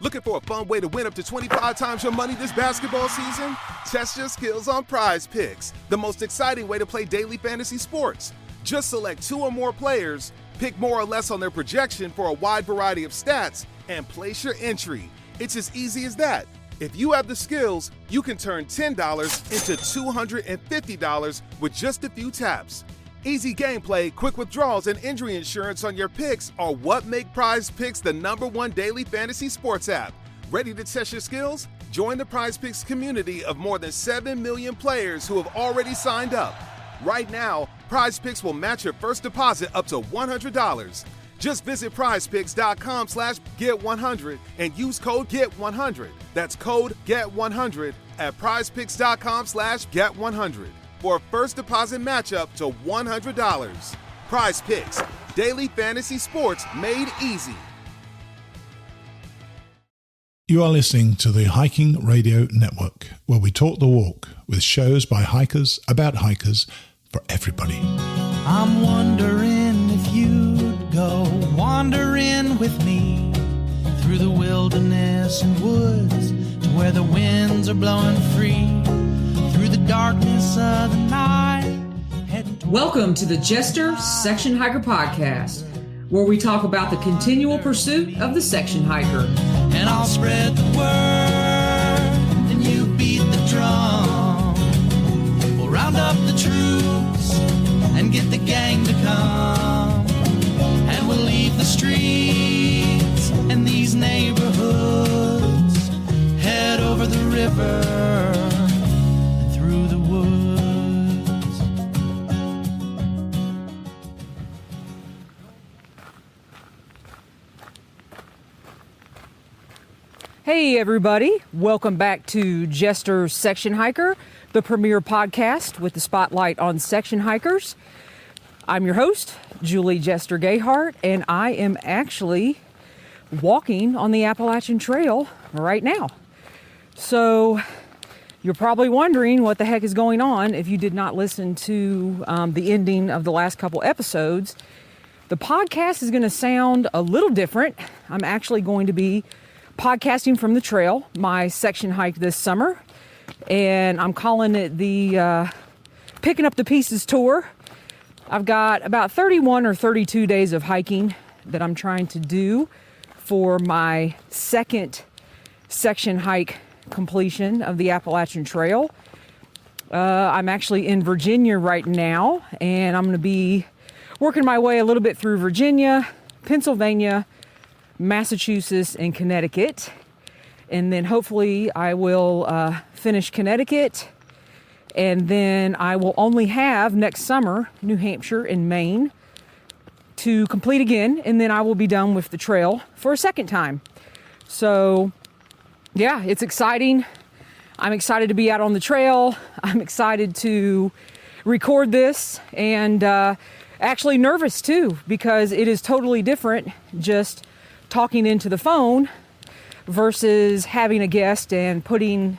Looking for a fun way to win up to 25 times your money this basketball season? Test your skills on Prize Picks, the most exciting way to play daily fantasy sports. Just select 2 or more players, pick more or less on their projection for a wide variety of stats, and place your entry. It's as easy as that. If you have the skills, you can turn $10 into $250 with just a few taps. Easy gameplay, quick withdrawals, and injury insurance on your picks are what make Prize Picks the #1 daily fantasy sports app. Ready to test your skills? Join the Prize Picks community of more than 7 million players who have already signed up. Right now, Prize Picks will match your first deposit up to $100. Just visit prizepicks.com/get100 and use code GET100. That's code GET100 at prizepicks.com/get100 for a first deposit match up to $100. Prize Picks, daily fantasy sports made easy. You are listening to the Hiking Radio Network, where we talk the walk with shows by hikers about hikers for everybody. I'm wondering if you'd go wandering with me through the wilderness and woods to where the winds are blowing free through the darkness of the night. Welcome to the Jester Section Hiker Podcast, where we talk about the continual pursuit of the section hiker. And I'll spread the word, and you beat the drum. We'll round up the troops and get the gang to come. And we'll leave the streets and these neighborhoods, head over the river and through the woods. Hey everybody, welcome back to Jester Section Hiker, the premier podcast with the spotlight on section hikers. I'm your host, Julie Jester Gayhart, and I am actually walking on the Appalachian Trail right now. So you're probably wondering what the heck is going on if you did not listen to the ending of the last couple episodes. The podcast is going to sound a little different. I'm actually going to be podcasting from the trail, my section hike this summer, and I'm calling it the Picking Up the Pieces Tour. I've got about 31 or 32 days of hiking that I'm trying to do for my second section hike completion of the Appalachian Trail. I'm actually in Virginia right now, and I'm going to be working my way a little bit through Virginia, Pennsylvania, Massachusetts, and Connecticut, and then hopefully I will finish Connecticut, and then I will only have next summer New Hampshire and Maine to complete again, and then I will be done with the trail for a second time. So yeah, it's exciting. I'm excited to be out on the trail. I'm excited to record this, and actually nervous too, because it is totally different just talking into the phone versus having a guest and putting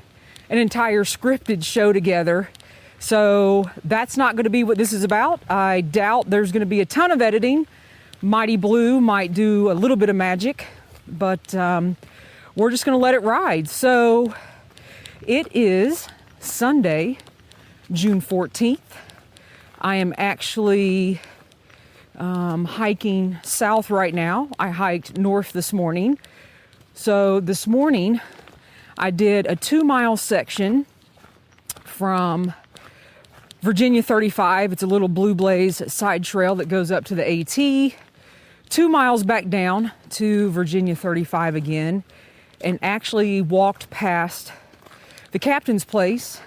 an entire scripted show together. So that's not going to be what this is about. I doubt there's going to be a ton of editing. Mighty Blue might do a little bit of magic, but we're just going to let it ride. So it is Sunday, June 14th. I am actually hiking south right now. I hiked north this morning. So this morning I did a 2-mile section from Virginia 35. It's a little Blue Blaze side trail that goes up to the AT. 2 miles back down to Virginia 35 again, and actually walked past the captain's place,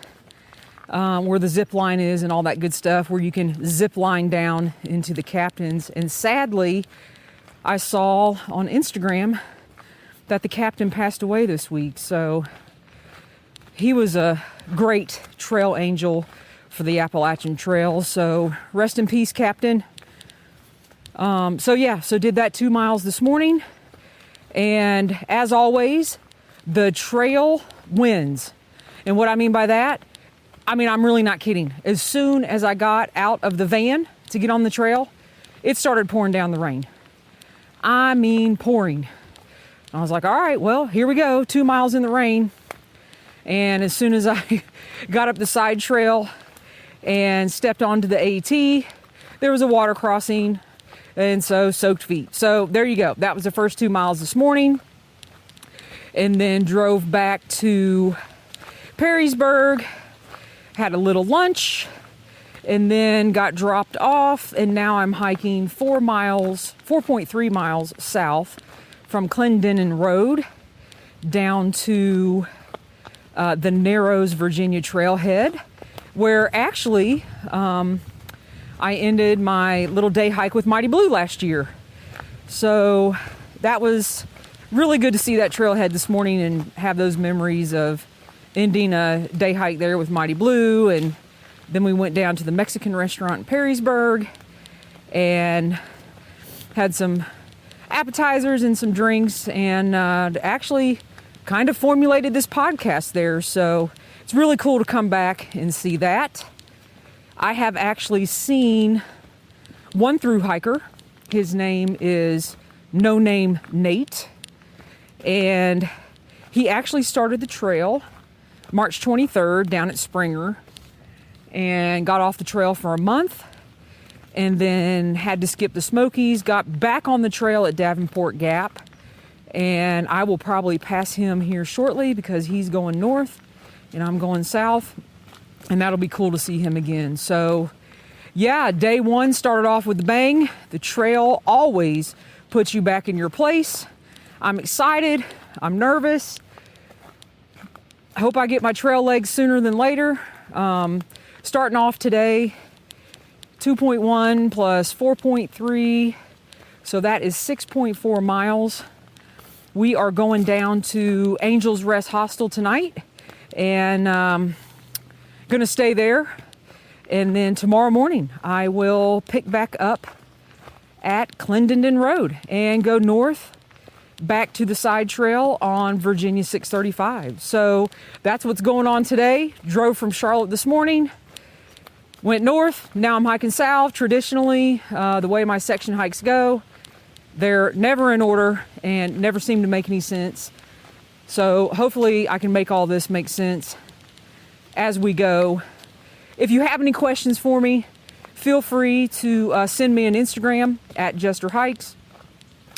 where the zip line is and all that good stuff, where you can zip line down into the captain's. And sadly, I saw on Instagram that the captain passed away this week. So he was a great trail angel for the Appalachian Trail. So rest in peace, Captain. So did that 2 miles this morning. And as always, the trail wins. And what I mean by that, I'm really not kidding. As soon as I got out of the van to get on the trail, it started pouring down the rain. Pouring. I was like, all right, well, here we go, 2 miles in the rain. And as soon as I got up the side trail and stepped onto the AT, there was a water crossing, and so soaked feet. So there you go. That was the first 2 miles this morning. And then drove back to Perrysburg, had a little lunch, and then got dropped off. And now I'm hiking 4.3 miles south from Clendenin Road down to the Narrows, Virginia trailhead, where actually I ended my little day hike with Mighty Blue last year. So that was really good to see that trailhead this morning and have those memories of ending a day hike there with Mighty Blue. And then we went down to the Mexican restaurant in Perrysburg and had some appetizers and some drinks, and actually kind of formulated this podcast there. So it's really cool to come back and see that. I have actually seen one through hiker. His name is No Name Nate. And he actually started the trail March 23rd down at Springer and got off the trail for a month and then had to skip the Smokies, got back on the trail at Davenport Gap. And I will probably pass him here shortly because he's going north and I'm going south. And that'll be cool to see him again. So yeah, day one started off with a bang. The trail always puts you back in your place. I'm excited. I'm nervous. I hope I get my trail legs sooner than later. Starting off today, 2.1 plus 4.3. So that is 6.4 miles. We are going down to Angel's Rest Hostel tonight and gonna stay there. And then tomorrow morning I will pick back up at Clendenin Road and go north back to the side trail on Virginia 635. So that's what's going on today. Drove from Charlotte this morning, went north, now I'm hiking south. Traditionally, the way my section hikes go, they're never in order and never seem to make any sense. So hopefully I can make all this make sense as we go. If you have any questions for me, feel free to send me an Instagram at Jester Hikes,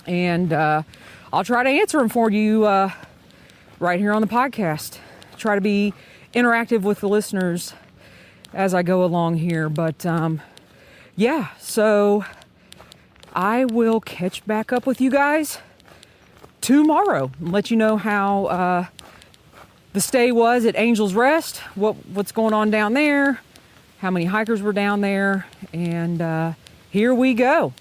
and I'll try to answer them for you right here on the podcast. Try to be interactive with the listeners as I go along here. But yeah, so I will catch back up with you guys tomorrow and let you know how the stay was at Angel's Rest, what's going on down there, how many hikers were down there, and here we go.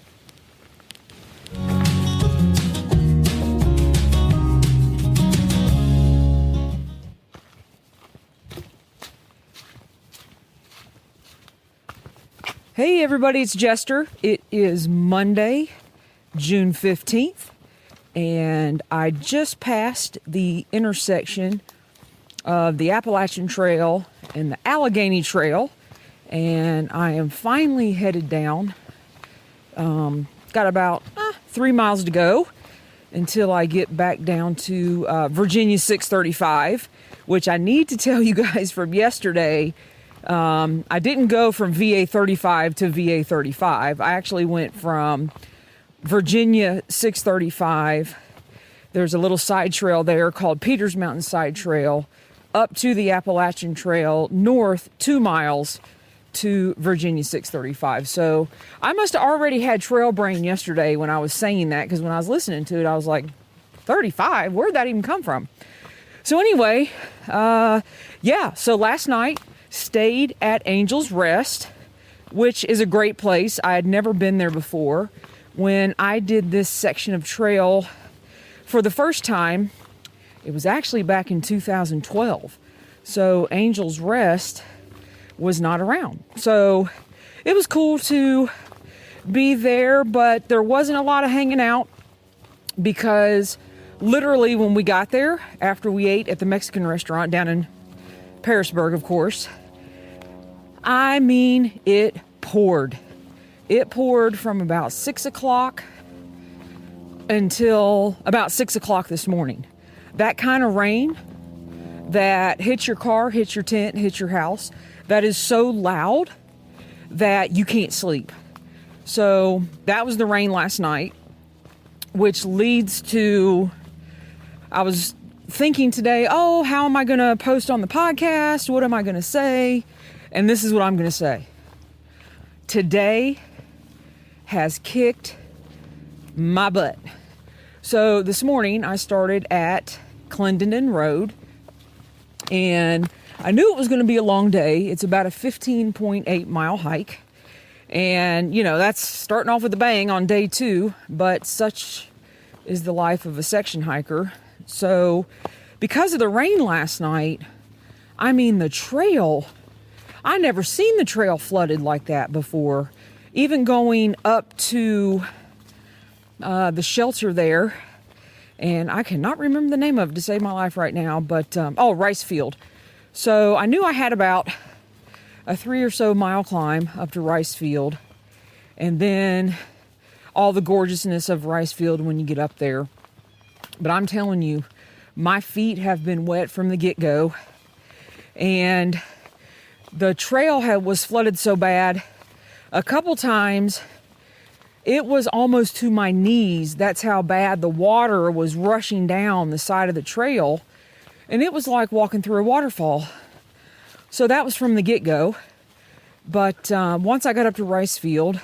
Hey everybody, it's Jester. It is Monday, June 15th, and I just passed the intersection of the Appalachian Trail and the Allegheny Trail, and I am finally headed down. Got about 3 miles to go until I get back down to Virginia 635, which I need to tell you guys from yesterday. I didn't go from VA 35 to VA 35. I actually went from Virginia 635. There's a little side trail there called Peters Mountain Side Trail up to the Appalachian Trail north 2 miles to Virginia 635. So I must have already had trail brain yesterday when I was saying that, because when I was listening to it, I was like, 35? Where'd that even come from? So anyway, yeah, so last night, stayed at Angel's Rest, which is a great place. I had never been there before. When I did this section of trail for the first time, it was actually back in 2012. So Angel's Rest was not around. So it was cool to be there, but there wasn't a lot of hanging out because literally when we got there, after we ate at the Mexican restaurant down in Perrysburg, of course, I mean, it poured. It poured from about 6 o'clock until about 6 o'clock this morning. That kind of rain that hits your car, hits your tent, hits your house, that is so loud that you can't sleep. So that was the rain last night, which leads to, I was thinking today, oh, how am I going to post on the podcast? What am I going to say? And this is what I'm going to say. Today has kicked my butt. So this morning I started at Clendenin Road, and I knew it was going to be a long day. It's about a 15.8 mile hike. And, you know, that's starting off with a bang on day 2, but such is the life of a section hiker. So because of the rain last night, I mean, the trail, I never seen the trail flooded like that before. Even going up to the shelter there, and I cannot remember the name of it to save my life right now, but, Rice Field. So I knew I had about a 3 or so mile climb up to Rice Field, and then all the gorgeousness of Rice Field when you get up there. But I'm telling you, my feet have been wet from the get-go, and the trail was flooded so bad a couple times it was almost to my knees. That's how bad the water was rushing down the side of the trail, and it was like walking through a waterfall. So that was from the get-go. But once I got up to Rice Field,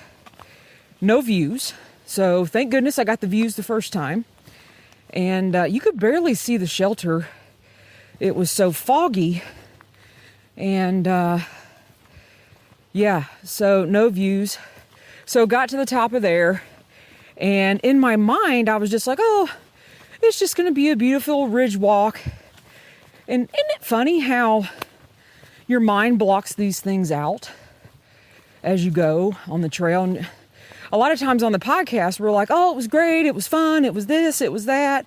no views. So thank goodness I got the views the first time. And you could barely see the shelter. It was so foggy. And so no views. So got to the top of there. And in my mind, I was just like, oh, it's just going to be a beautiful ridge walk. And isn't it funny how your mind blocks these things out as you go on the trail? And a lot of times on the podcast, we're like, oh, it was great, it was fun, it was this, it was that.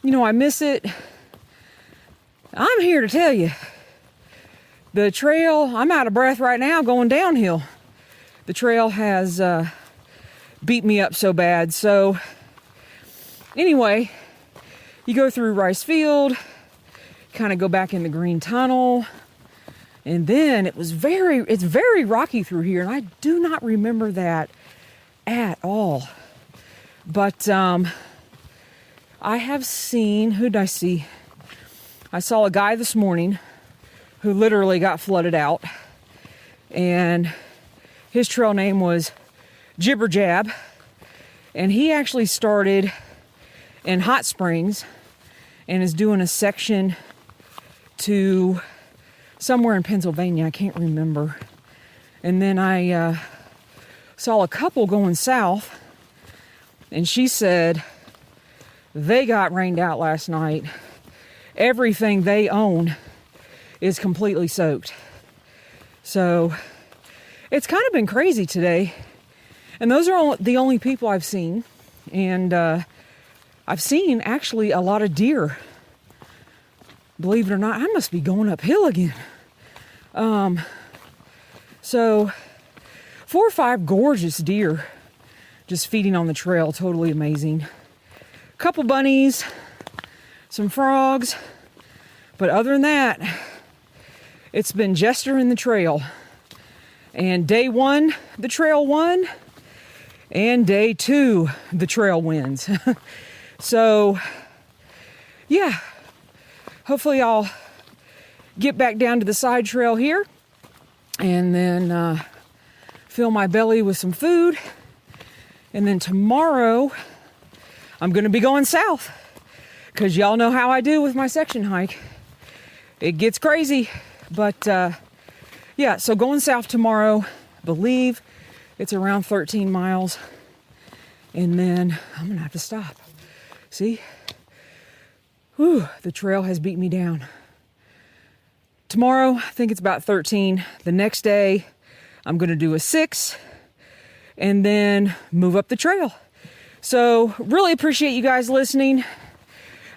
You know, I miss it. I'm here to tell you, the trail, I'm out of breath right now going downhill. The trail has beat me up so bad. So anyway, you go through Rice Field, kind of go back in the green tunnel, and then it's very rocky through here, and I do not remember that at all. But I have seen, who did I see? I saw a guy this morning who literally got flooded out, and his trail name was Jibber Jab, and he actually started in Hot Springs and is doing a section to somewhere in Pennsylvania, I can't remember. And then I saw a couple going south, and she said they got rained out last night. Everything they own is completely soaked. So it's kind of been crazy today. And those are the only people I've seen. And I've seen actually a lot of deer. Believe it or not, I must be going uphill again. So 4 or 5 gorgeous deer just feeding on the trail. Totally amazing. Couple bunnies, some frogs. But other than that, it's been Jester in the trail. And day 1, the trail won. And day 2, the trail wins. So, yeah. Hopefully I'll get back down to the side trail here. And then fill my belly with some food. And then tomorrow, I'm going to be going south. Because y'all know how I do with my section hike. It gets crazy. But, yeah, so going south tomorrow, believe it's around 13 miles. And then I'm going to have to stop. See? Whew, the trail has beat me down. Tomorrow, I think it's about 13. The next day, I'm going to do a 6 and then move up the trail. So really appreciate you guys listening.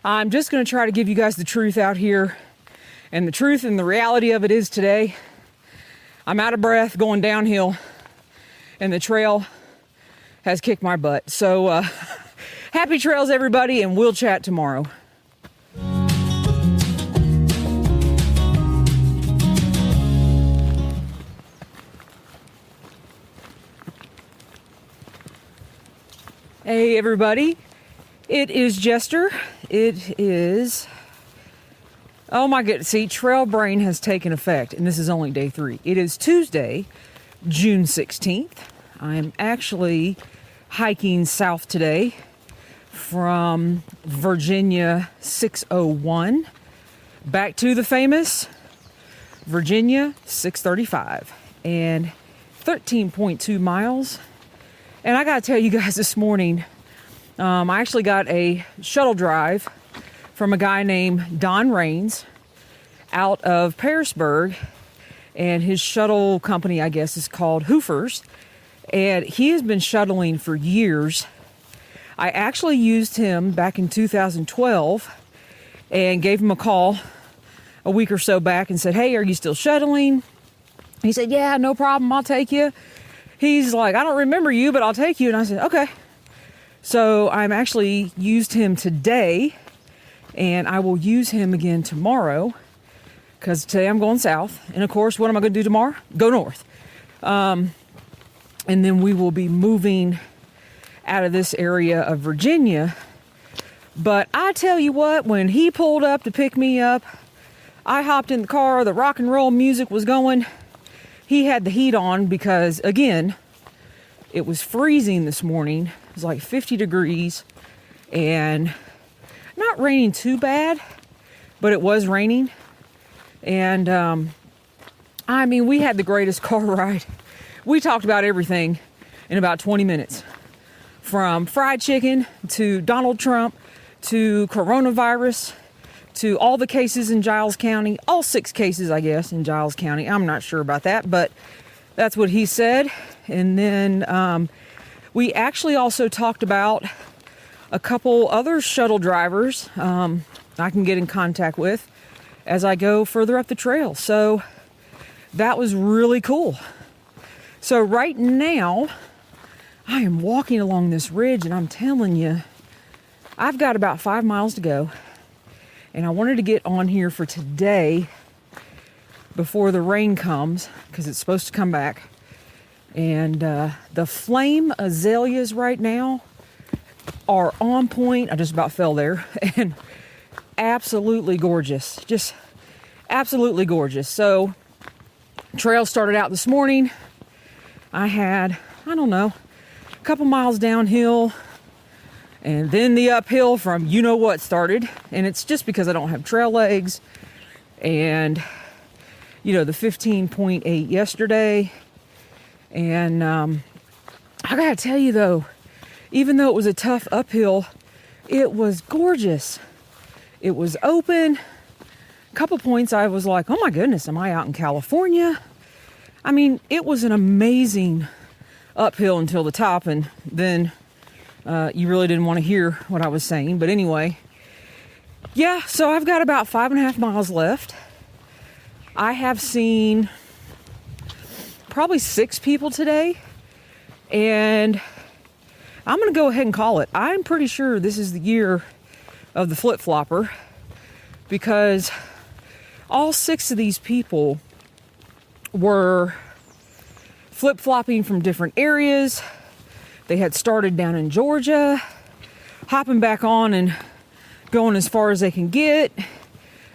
I'm just going to try to give you guys the truth out here. And the truth and the reality of it is today, I'm out of breath going downhill and the trail has kicked my butt. So have Happy trails, everybody, and we'll chat tomorrow. Hey, everybody. It is Jester. It is... Oh my goodness, see, trail brain has taken effect, and this is only day 3. It is Tuesday, June 16th. I am actually hiking south today from Virginia 601 back to the famous Virginia 635, and 13.2 miles. And I gotta tell you guys, this morning, I actually got a shuttle drive from a guy named Don Rains out of Pearisburg, and his shuttle company, I guess, is called Hoofers, and he has been shuttling for years. I actually used him back in 2012 and gave him a call a week or so back and said, hey, are you still shuttling? He said, yeah, no problem, I'll take you. He's like, I don't remember you, but I'll take you. And I said, okay. So I'm actually used him today, and I will use him again tomorrow, because today I'm going south. And of course, what am I going to do tomorrow? Go north. And then we will be moving out of this area of Virginia. But I tell you what, when he pulled up to pick me up, I hopped in the car, the rock and roll music was going. He had the heat on because, again, it was freezing this morning. It was like 50 degrees and not raining too bad, but it was raining. And, I mean, we had the greatest car ride. We talked about everything in about 20 minutes. From fried chicken to Donald Trump to coronavirus to all the cases in Giles County. All 6 cases, I guess, in Giles County. I'm not sure about that, but that's what he said. And then we actually also talked about a couple other shuttle drivers I can get in contact with as I go further up the trail. So that was really cool. So right now, I am walking along this ridge, and I'm telling you, I've got about 5 miles to go. And I wanted to get on here for today before the rain comes, because it's supposed to come back. And the flame azaleas right now are on point. I just about fell there. And absolutely gorgeous. Just absolutely gorgeous. So, trail started out this morning. I had, I don't know, a couple miles downhill. And then the uphill from you know what started. And it's just because I don't have trail legs. And, you know, the 15.8 yesterday. And I gotta tell you though, even though it was a tough uphill, it was gorgeous. It was open. A couple points I was like, oh my goodness, am I out in California? I mean, it was an amazing uphill until the top, and then you really didn't want to hear what I was saying. But anyway, yeah, so I've got about 5.5 miles left. I have seen probably 6 people today, and I'm going to go ahead and call it. I'm pretty sure this is the year of the flip-flopper, because all 6 of these people were flip-flopping from different areas. They had started down in Georgia, hopping back on and going as far as they can get,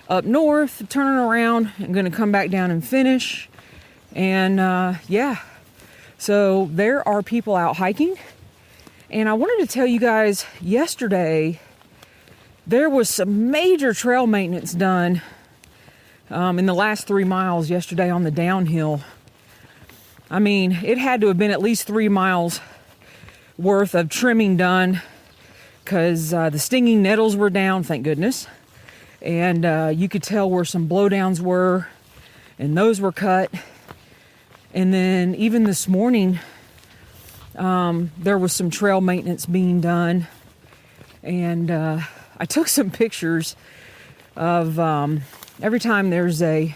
up north, turning around, and going to come back down and finish. And yeah, so there are people out hiking. And I wanted to tell you guys, yesterday, there was some major trail maintenance done in the last 3 miles yesterday on the downhill. I mean, it had to have been at least 3 miles worth of trimming done, because the stinging nettles were down, thank goodness. And you could tell where some blowdowns were, and those were cut. And then even this morning, there was some trail maintenance being done. And I took some pictures of every time there's a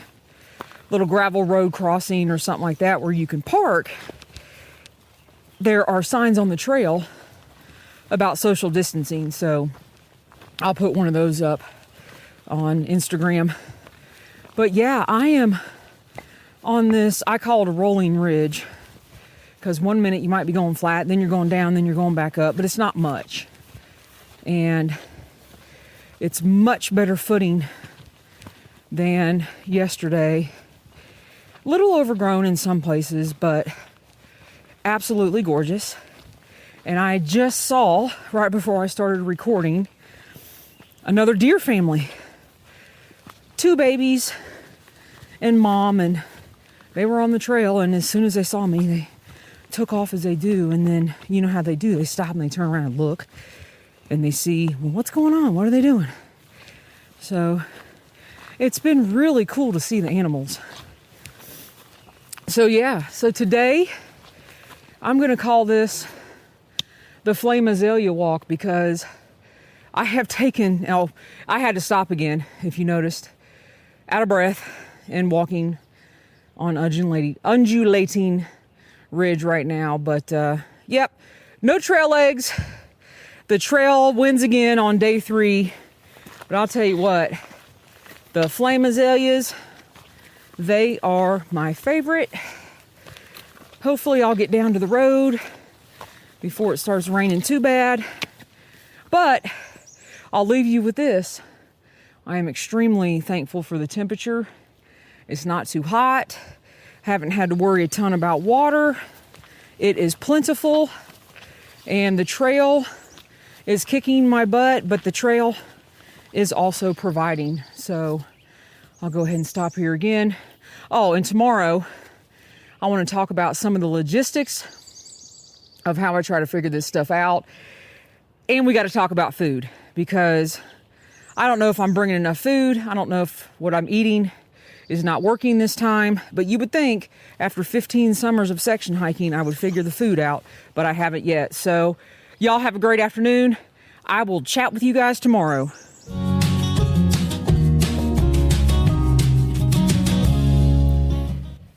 little gravel road crossing or something like that where you can park, there are signs on the trail about social distancing. So I'll put one of those up on Instagram. But yeah, I am on this, I call it a rolling ridge, because 1 minute you might be going flat, then you're going down, then you're going back up, but it's not much. And it's much better footing than yesterday. A little overgrown in some places, but absolutely gorgeous. And I just saw, right before I started recording, another deer family. 2 babies and mom, and they were on the trail, and as soon as they saw me, they took off as they do. And then, you know how they do, they stop and they turn around and look, and they see, well, what's going on? What are they doing? So it's been really cool to see the animals. So yeah, so today I'm going to call this the Flame Azalea Walk, because I have taken, I had to stop again, if you noticed, out of breath and walking on undulating ridge right now. But yep, no trail legs. The trail wins again on day 3. But I'll tell you what, the flame azaleas, they are my favorite. Hopefully I'll get down to the road before it starts raining too bad. But I'll leave you with this. I am extremely thankful for the temperature. It's not too hot. Haven't had to worry a ton about water. It is plentiful. And the trail is kicking my butt, but the trail is also providing. So I'll go ahead and stop here again. Oh, and tomorrow I want to talk about some of the logistics of how I try to figure this stuff out. And we got to talk about food, because I don't know if I'm bringing enough food. I don't know if what I'm eating is not working this time. But you would think after 15 summers of section hiking, I would figure the food out, but I haven't yet. So y'all have a great afternoon. I will chat with you guys tomorrow.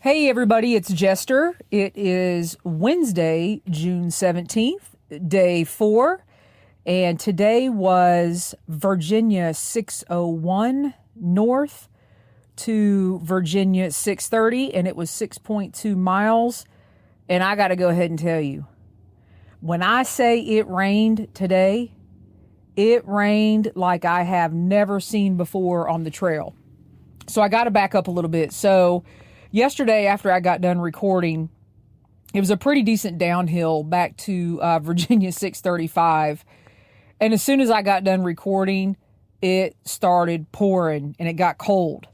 Hey everybody, it's Jester. It is Wednesday, June 17th, day 4. And today was Virginia 601 north to Virginia 630, and it was 6.2 miles. And I got to go ahead and tell you, when I say it rained today, it rained like I have never seen before on the trail. So I got to back up a little bit. So yesterday, after I got done recording, it was a pretty decent downhill back to Virginia 635. And as soon as I got done recording, it started pouring and it got cold.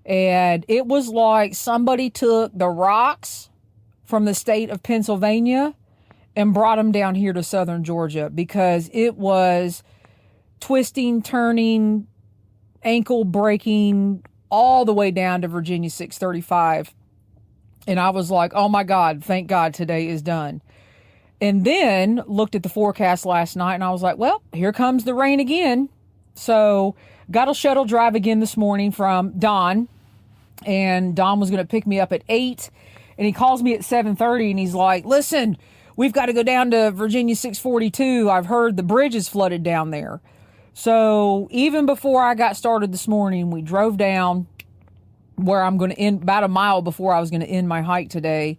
And it was like somebody took the rocks from the state of Pennsylvania and brought them down here to southern Georgia, because it was twisting, turning, ankle breaking all the way down to Virginia 635. And I was like, oh my God, thank God today is done. And then looked at the forecast last night and I was like, well, here comes the rain again. So got a shuttle drive again this morning from Don, and Don was going to pick me up at 8, and he calls me at 7:30 and he's like, listen, we've got to go down to Virginia 642. I've heard the bridge is flooded down there. So even before I got started this morning, we drove down where I'm going to end, about a mile before I was going to end my hike today,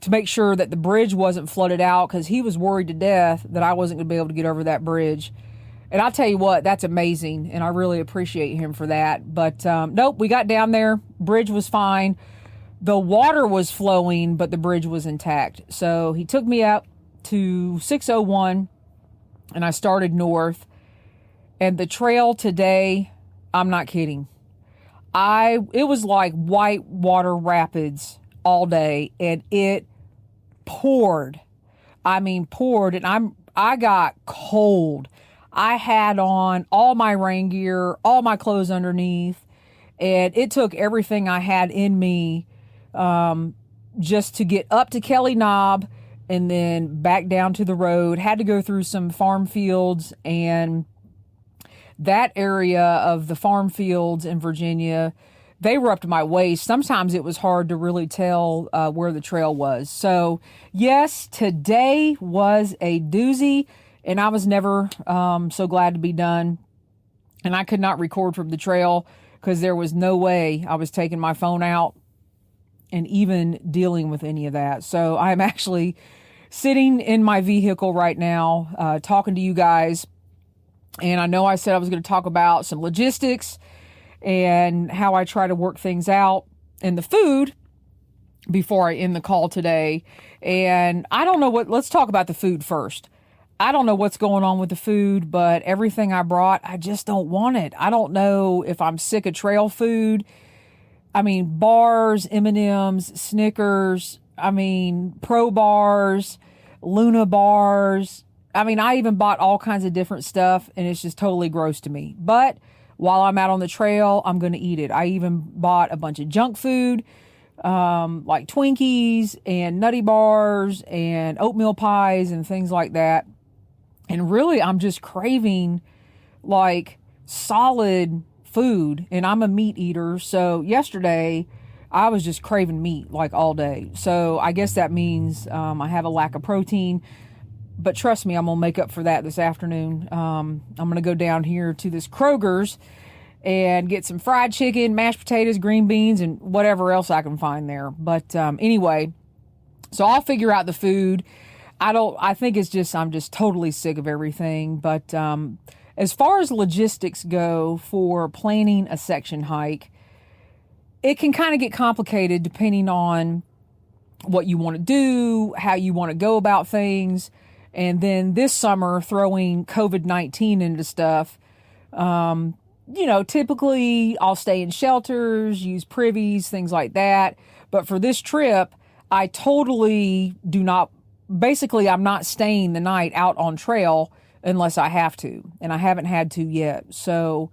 to make sure that the bridge wasn't flooded out, because he was worried to death that I wasn't going to be able to get over that bridge. And I'll tell you what, that's amazing, and I really appreciate him for that. But nope, we got down there. Bridge was fine. The water was flowing, but the bridge was intact. So he took me up to 601, and I started north. And the trail today, I'm not kidding, it was like white water rapids all day, and it poured. I mean, poured, and I got cold. I had on all my rain gear, all my clothes underneath, and it took everything I had in me just to get up to Kelly Knob and then back down to the road. Had to go through some farm fields, and that area of the farm fields in Virginia, they were up to my waist. Sometimes it was hard to really tell where the trail was. So yes, today was a doozy. and I was never so glad to be done. And I could not record from the trail because there was no way I was taking my phone out and even dealing with any of that. So I'm actually sitting in my vehicle right now, talking to you guys. And I know I said I was going to talk about some logistics and how I try to work things out and the food before I end the call today. And I don't know let's talk about the food first. I don't know what's going on with the food, but everything I brought, I just don't want it. I don't know if I'm sick of trail food. I mean, bars, M&Ms, Snickers, Pro bars, Luna bars. I even bought all kinds of different stuff, and it's just totally gross to me. But while I'm out on the trail, I'm going to eat it. I even bought a bunch of junk food, like Twinkies and Nutty Bars and oatmeal pies and things like that. And really, I'm just craving like solid food, and I'm a meat eater. So yesterday I was just craving meat like all day. So I guess that means I have a lack of protein, but trust me, I'm going to make up for that this afternoon. I'm going to go down here to this Kroger's and get some fried chicken, mashed potatoes, green beans, and whatever else I can find there. But anyway, so I'll figure out the food. I think it's just, I'm just totally sick of everything. But as far as logistics go for planning a section hike, it can kind of get complicated depending on what you want to do, how you want to go about things. And then this summer, throwing COVID-19 into stuff, typically I'll stay in shelters, use privies, things like that. But for this trip, I totally do not. Basically, I'm not staying the night out on trail unless I have to, and I haven't had to yet. So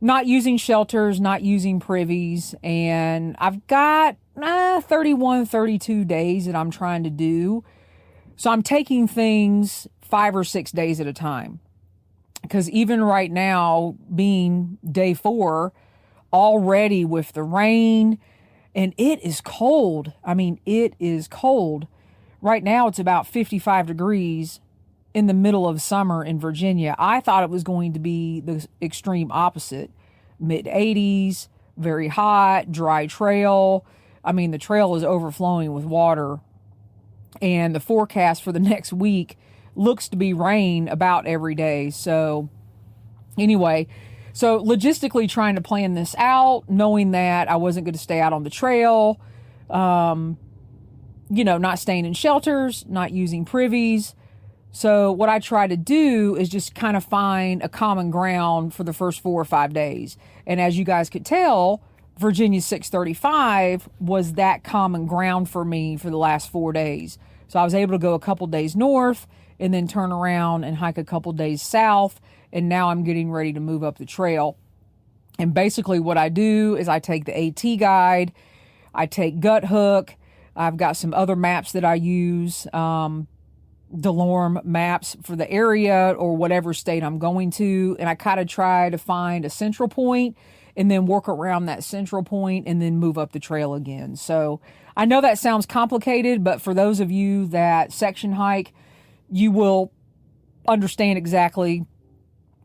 not using shelters, not using privies, and I've got 31, 32 days that I'm trying to do. So I'm taking things 5 or 6 days at a time, because even right now, being day 4, already with the rain, and it is cold. It is cold. Right now, it's about 55 degrees in the middle of summer in Virginia. I thought it was going to be the extreme opposite. Mid-80s, very hot, dry trail. The trail is overflowing with water. And the forecast for the next week looks to be rain about every day. So anyway, so logistically trying to plan this out, knowing that I wasn't going to stay out on the trail, not staying in shelters, not using privies. So what I try to do is just kind of find a common ground for the first 4 or 5 days. And as you guys could tell, Virginia 635 was that common ground for me for the last 4 days. So I was able to go a couple days north and then turn around and hike a couple days south. And now I'm getting ready to move up the trail. And basically what I do is I take the AT guide, I take Gut Hook, I've got some other maps that I use, DeLorme maps for the area or whatever state I'm going to. And I kind of try to find a central point and then work around that central point and then move up the trail again. So I know that sounds complicated, but for those of you that section hike, you will understand exactly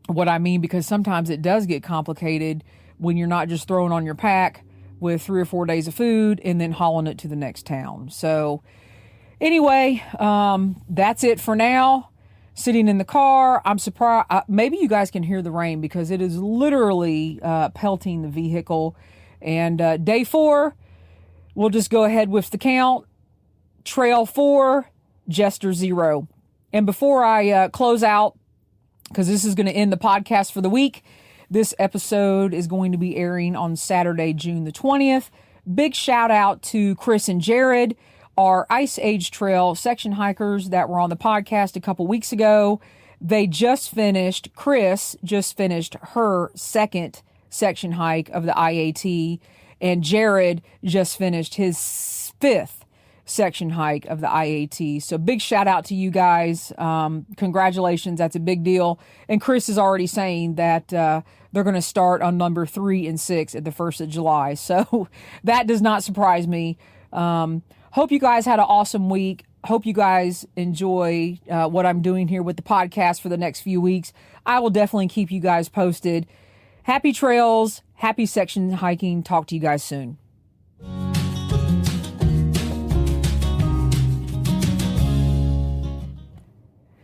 what I mean, because sometimes it does get complicated when you're not just throwing on your pack with 3 or 4 days of food and then hauling it to the next town. So anyway, that's it for now. Sitting in the car, I'm surprised. Maybe you guys can hear the rain because it is literally pelting the vehicle. And day 4, we'll just go ahead with the count. Trail 4, Jester 0. And before I close out, because this is going to end the podcast for the week, this episode is going to be airing on Saturday, June the 20th. Big shout out to Chris and Jared, our Ice Age Trail section hikers that were on the podcast a couple weeks ago. Chris just finished her second section hike of the IAT, and Jared just finished his 5th section hike of the IAT. So big shout out to you guys. Congratulations. That's a big deal. And Chris is already saying that they're going to start on number 3 and 6 at the 1st of July. So that does not surprise me. Hope you guys had an awesome week. hope you guys enjoy what I'm doing here with the podcast for the next few weeks. I will definitely keep you guys posted. Happy trails, happy section hiking. Talk to you guys soon.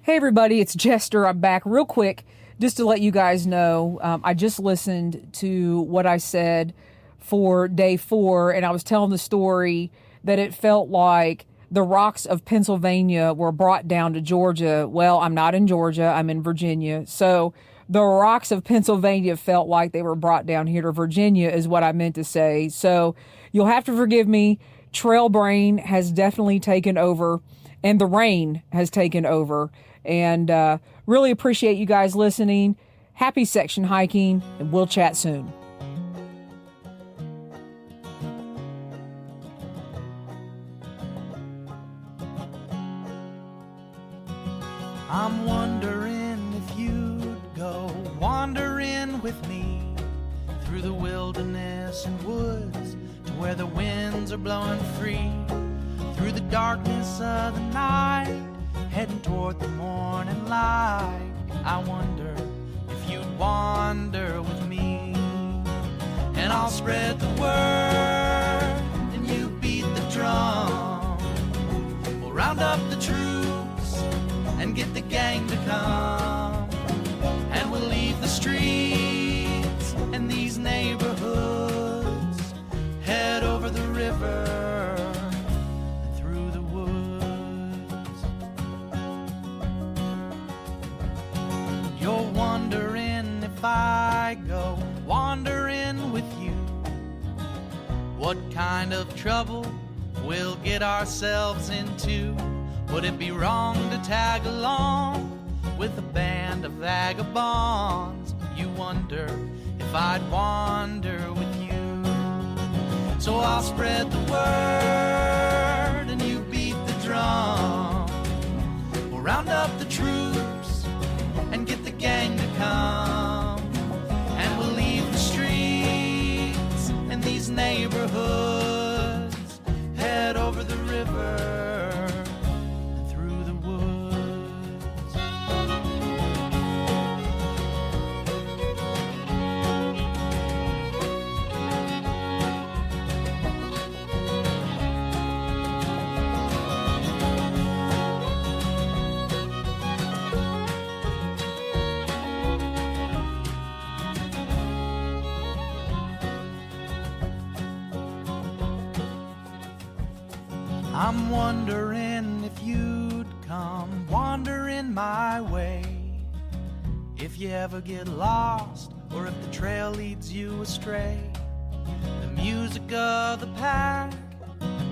Hey everybody, it's Jester. I'm back real quick just to let you guys know. I just listened to what I said for day 4, and I was telling the story that it felt like the rocks of Pennsylvania were brought down to Georgia. Well, I'm not in Georgia, I'm in Virginia. So the rocks of Pennsylvania felt like they were brought down here to Virginia is what I meant to say. So you'll have to forgive me. Trail brain has definitely taken over, and the rain has taken over. And really appreciate you guys listening. Happy section hiking, and we'll chat soon. I'm wondering if you'd go wandering with me through the wilderness and woods to where the winds are blowing free, through the darkness of the night, heading toward the morning light. I wonder if you'd wander with me, and I'll spread the word and you beat the drum. We'll round up the troops and get the gang to come, and we'll leave the streets and these neighborhoods, head over the river and through the woods. You're wondering if I go wandering with you, what kind of trouble we'll get ourselves into. Would it be wrong to tag along with a band of vagabonds? You wonder if I'd wander with you. So I'll spread the word and you beat the drum. We'll round up the troops and get the gang to come, and we'll leave the streets and these neighborhoods, head over the river. I'm wondering if you'd come wandering my way, if you ever get lost or if the trail leads you astray. The music of the pack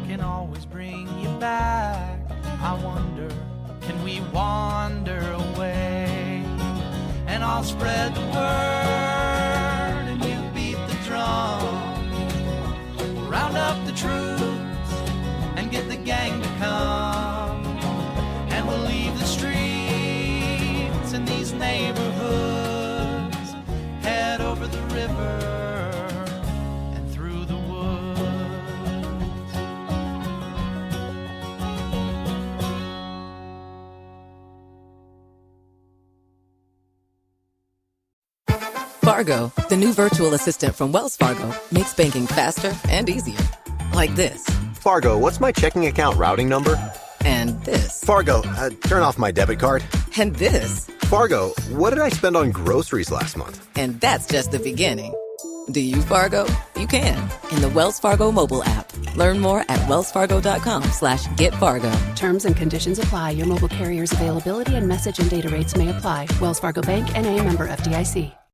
can always bring you back. I wonder, can we wander away? And I'll spread the word and you beat the drum. We'll round up the troops and get the gang to come, and we'll leave the streets and these neighborhoods, head over the river and through the woods. Fargo, the new virtual assistant from Wells Fargo, makes banking faster and easier. Like this. Fargo, what's my checking account routing number? And this. Fargo, turn off my debit card. And this. Fargo, what did I spend on groceries last month? And that's just the beginning. Do you, Fargo? You can in the Wells Fargo mobile app. Learn more at wellsfargo.com/getfargo. Terms and conditions apply. Your mobile carrier's availability and message and data rates may apply. Wells Fargo Bank, N.A., member FDIC.